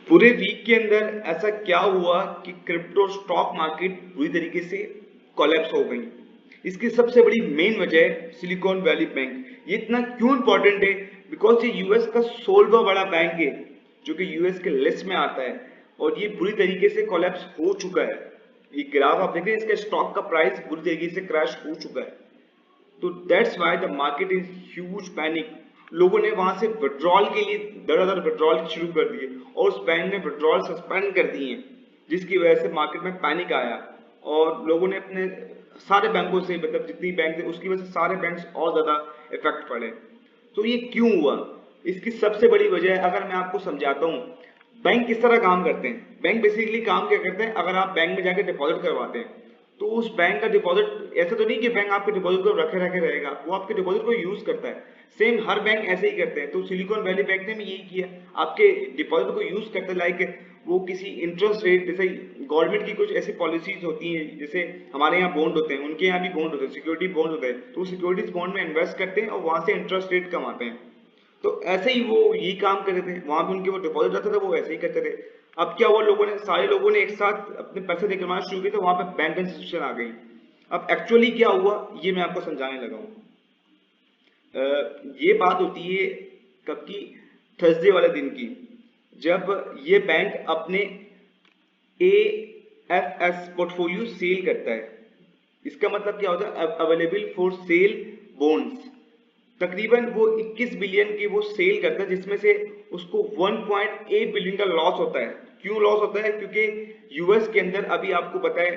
पूरे वीक के अंदर ऐसा क्या हुआ कि क्रिप्टो स्टॉक मार्केट बुरी तरीके से कोलैप्स हो गई। इसकी सबसे बड़ी मेन वजह है सिलिकॉन वैली बैंक। ये इतना क्यों इंपॉर्टेंट है? बिकॉज ये यूएस का 16वां बड़ा बैंक है जो कि यूएस के लिस्ट में आता है, और ये बुरी तरीके से कोलैप्स हो चुका है। ये ग्राफ आप देख रहे हैं, इसके स्टॉक का प्राइस बुरी तरीके से क्रैश हो चुका है। तो that's why the market is huge panic. लोगों ने वहां से विड्रॉल के लिए दर विड्रॉल शुरू कर दिए, और उस बैंक ने विड्रॉल सस्पेंड कर दिए, जिसकी वजह से मार्केट में पैनिक आया। और लोगों ने अपने सारे बैंकों से, मतलब जितनी बैंक थे उसकी वजह से सारे बैंक्स और ज्यादा इफेक्ट पड़े। तो ये क्यों हुआ? इसकी सबसे बड़ी वजह अगर मैं आपको समझाता हूँ, बैंक किस तरह काम करते हैं। बैंक बेसिकली काम क्या करते हैं, अगर आप बैंक में जाकर डिपॉजिट करवाते हैं तो उस बैंक का डिपॉजिट, ऐसा तो नहीं कि बैंक आपके डिपॉजिट को रखे रखे रहेगा, वो आपके डिपॉजिट को यूज करता है। सेम हर बैंक ऐसे ही करते हैं। तो सिलिकॉन वैली बैंक ने भी यही किया, आपके डिपॉजिट को यूज करते हैं। लाइक वो किसी इंटरेस्ट रेट, जैसे गवर्नमेंट की कुछ ऐसी पॉलिसीज होती हैं, जैसे हमारे यहाँ बॉन्ड होते हैं, उनके यहाँ भी बॉन्ड होते हैं, सिक्योरिटी बॉन्ड होते हैं, तो सिक्योरिटीज बॉन्ड में इन्वेस्ट करते हैं और वहां से इंटरेस्ट रेट कमाते हैं। तो ऐसे ही वो यही काम कर रहे थे, वहां पे उनके वो डिपॉजिट रहता था, वो ऐसे ही करते थे। अब क्या हुआ, लोगों ने, सारे लोगों ने एक साथ अपने पैसे निकलवाना शुरू किया, तो वहां पे बैंक इंस्टीट्यूशन आ गई। अब एक्चुअली क्या हुआ ये मैं आपको समझाने लगा हूँ। ये बात होती है कब की? थर्सडे वाले दिन की, जब ये बैंक अपने AFS पोर्टफोलियो सेल करता है। इसका मतलब क्या होता है? Available for sale bonds. तकरीबन वो 21 बिलियन की वो सेल करता है, जिसमें से उसको 1.8 बिलियन का लॉस होता है। क्यों लॉस होता है? क्योंकि यूएस के अंदर अभी आपको पता है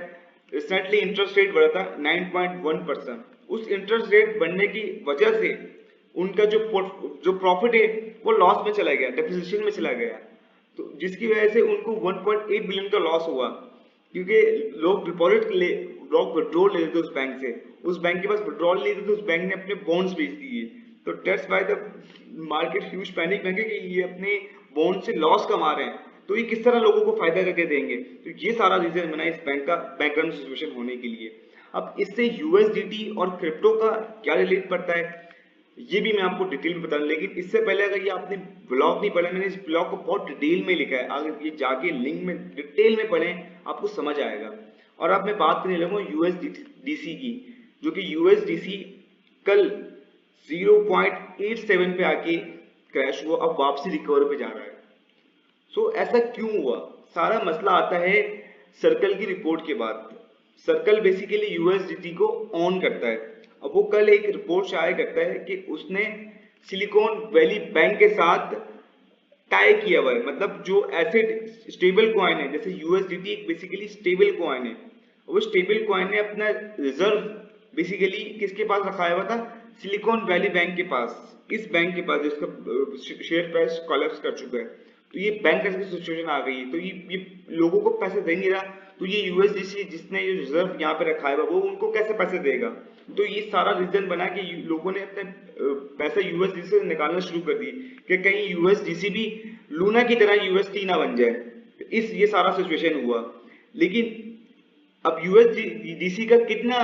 रिसेंटली इंटरेस्ट रेट बढ़ा था 9.1%। उस इंटरेस्ट रेट बढ़ने की वजह से उनका जो प्रॉफिट है वो लॉस में चला गया, डेप्रिसिएशन में चला गया। तो जिसकी वजह से उनको 1.8 बिलियन का लॉस हुआ, क्योंकि लोग डिपॉजिट ले, लोग विड्रॉल लेते थे उस बैंक से, उस बैंक के पास विड्रॉल लेते थे, उस बैंक ने अपने बॉन्ड्स बेच दिए। तो that's why the market huge panic में कि ये अपने बॉन्ड से लॉस कमा रहे हैं, तो ये किस तरह लोगों को फायदा करके देंगे। तो ये सारा रीजन बना इस बैंक का बैकग्राउंड सिचुएशन होने के लिए। अब इससे यूएसडीटी और क्रिप्टो का क्या रिलेट पड़ता है ये भी मैं आपको डिटेल में बता दूं, लेकिन इससे पहले अगर ये आपने ब्लॉग नहीं पढ़ा, मैंने इस ब्लॉग को बहुत डिटेल में लिखा है, अगर ये जाके लिंक में डिटेल में पढ़ें आपको समझ आएगा। और अब मैं बात करने लगा यूएसडीसी की, जो कि यूएसडीसी कल 0.87 पे आके क्रैश हुआ, अब वापसी रिकवर पे जा रहा है। सो ऐसा क्यों हुआ? सारा मसला आता है सर्कल की रिपोर्ट के बाद। सर्कल बेसिकली यूएसडीटी को ऑन करता है। अब वो कल एक रिपोर्ट शाया करता है कि उसने सिलिकॉन वैली बैंक के साथ टाई किया हुआ है, मतलब जो एसेट स्टेबल कॉइन है, जैसे यूएसडीटी एक बेसिकली स्टेबल कॉइन है, वो स्टेबल कॉइन ने अपना रिजर्व बेसिकली किसके पास रखाया हुआ था? सिलिकॉन वैली बैंक के पास, इस बैंक के पास जिसका शेयर प्राइस कोलैप्स कर चुका है। तो ये बैंक ऐसी सिचुएशन आ गई है, तो ये लोगों को पैसे दे नहीं रहा, तो ये यूएसडीसी जिसने ये रिजर्व यहाँ पे रखा है वो उनको कैसे पैसे देगा? तो ये सारा रीजन बना कि लोगों ने अपने पैसे यूएसडीसी से निकालना शुरू कर दिए कि कहीं यूएसडीसी भी लूना की तरह यूएसटी ना बन जाए। इस ये सारा सिचुएशन हुआ। लेकिन अब यूएसडीसी का कितना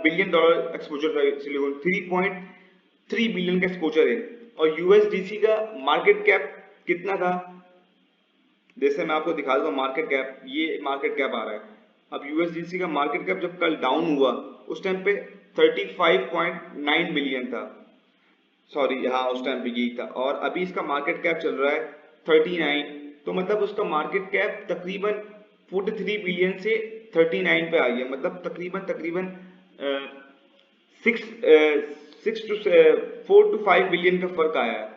बिलियन डॉलर एक्सपोजर था सिलिकॉन? 3.3 बिलियन का एक्सपोजर है। और यूएसडीसी का मार्केट कैप कितना था? जैसे मैं आपको दिखा दूंगा मार्केट कैप, ये मार्केट कैप आ रहा है। अब यूएसडीसी का मार्केट कैप जब कल डाउन हुआ उस टाइम पे 35.9 बिलियन था, सॉरी हाँ उस टाइम पे यही था। और अभी इसका मार्केट कैप चल रहा है 39। तो मतलब उसका मार्केट कैप तकरीबन 43 बिलियन से 39 पे आ गया, मतलब तकरीबन तकरीबन 4 to 5 बिलियन का फर्क आया है।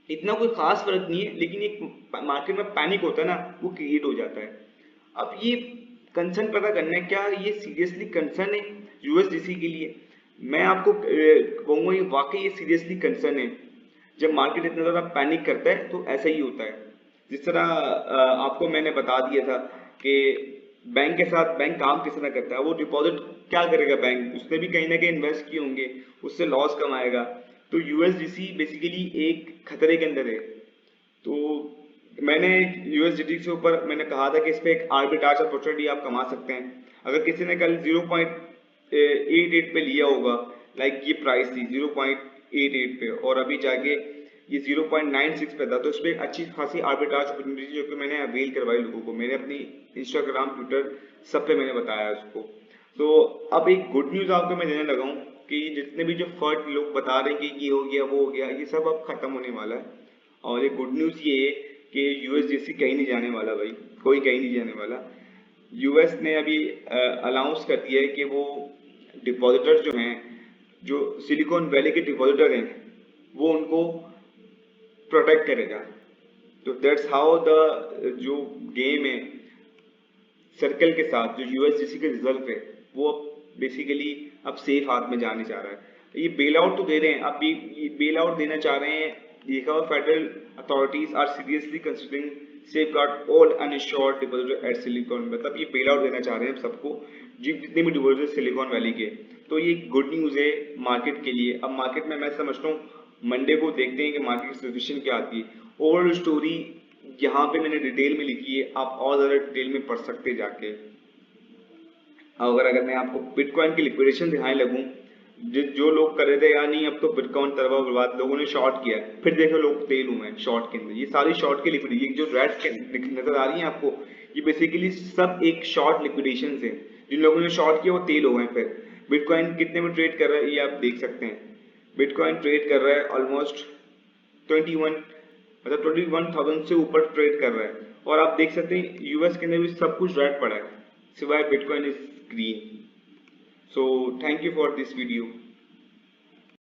इतना कोई खास फर्क नहीं है, लेकिन एक मार्केट में पैनिक होता है ना, वो क्रिएट हो जाता है। अब ये कंसर्न पता करना है, क्या ये सीरियसली कंसर्न है यूएसडीसी के लिए? मैं आपको कहूंगा ये वाकई ये सीरियसली कंसर्न है। जब मार्केट इतना ज्यादा पैनिक करता है तो ऐसा ही होता है। जिस तरह आपको मैंने बता दिया था कि बैंक के साथ बैंक काम किस तरह करता है, वो डिपॉजिट क्या करेगा बैंक? उसने भी कहीं ना कहीं इन्वेस्ट किए होंगे, उससे लॉस कमाएगा। तो यूएसडीसी बेसिकली एक खतरे के अंदर है। तो मैंने यूएसडीटी से ऊपर मैंने कहा था कि इस पे एक आर्बिट्राज अपॉर्चुनिटी आप कमा सकते हैं। अगर किसी ने कल 0.88 पे लिया होगा, लाइक ये प्राइस थी 0.88 पे, और अभी जाके ये 0.96 पे था, तो इस पर अच्छी खासी आर्बिट्राज अपॉर्चुनिटी जो कि मैंने अवेल करवाई लोगों को, मैंने अपनी इंस्टाग्राम ट्विटर सब पे मैंने बताया उसको। तो अब एक गुड न्यूज़ आपको मैं देने लगा हूँ कि जितने भी जो फर्ड लोग बता रहे हैं कि ये हो गया वो हो गया, ये सब अब खत्म होने वाला है। और एक गुड न्यूज़ ये है कि यूएसडीसी कहीं नहीं जाने वाला भाई, कोई कहीं नहीं जाने वाला। यूएस ने अभी अनाउंस कर दिया है कि वो डिपॉजिटर जो हैं, जो सिलिकॉन वैली के डिपॉजिटर हैं, वो उनको प्रोटेक्ट करेगा। तो दैट्स हाउ द जो गेम है सर्कल के साथ, जो यूएसडीसी के रिजर्व है, वो बेसिकली अब सेफ हाथ में जाने जा रहा है। ये बेल आउट तो दे रहे हैं, अब ये बेल आउट देना चाह रहे हैं। देखा federal authorities are seriously considering safeguard all uninsured depositor at Silicon, मतलब ये बेल आउट देना चाह रहे हैं सबको, जितने भी डिपॉजिटर सिलिकॉन वैली के। तो ये गुड न्यूज़ है मार्केट के लिए। अब मार्केट में मैं समझता हूँ मंडे को देखते हैं कि मार्केट की सिचुएशन क्या आती है। ओवरऑल स्टोरी यहाँ पे मैंने डिटेल में लिखी है, आप और ज़्यादा डिटेल में पढ़ सकते हैं जाके। अगर मैं आपको बिटकॉइन की लिक्विडेशन दिखाने लगूँ, जो लोग कर रहे थे यार नहीं अब तो बिटकॉइन तरवा बर्बाद, लोगों ने शॉर्ट किया है, फिर देखो लोग तेल हुए हैं शॉर्ट के अंदर। ये सारी शॉर्ट की लिक्विडेशन, ये जो रेड्स नजर आ रही है आपको, ये बेसिकली सब एक शॉर्ट लिक्विडेशन है। जिन लोगों ने शॉर्ट किया वो तेल हो गए। फिर बिटकॉइन कितने में ट्रेड कर रहा है ये आप देख सकते हैं। बिटकॉइन ट्रेड कर रहा है ऑलमोस्ट 21, मतलब 21,000 से ऊपर ट्रेड कर रहा है। और आप देख सकते हैं यूएस के अंदर भी सब कुछ रेड पड़ा है, सिवाय bitcoin is green. So thank you for this video.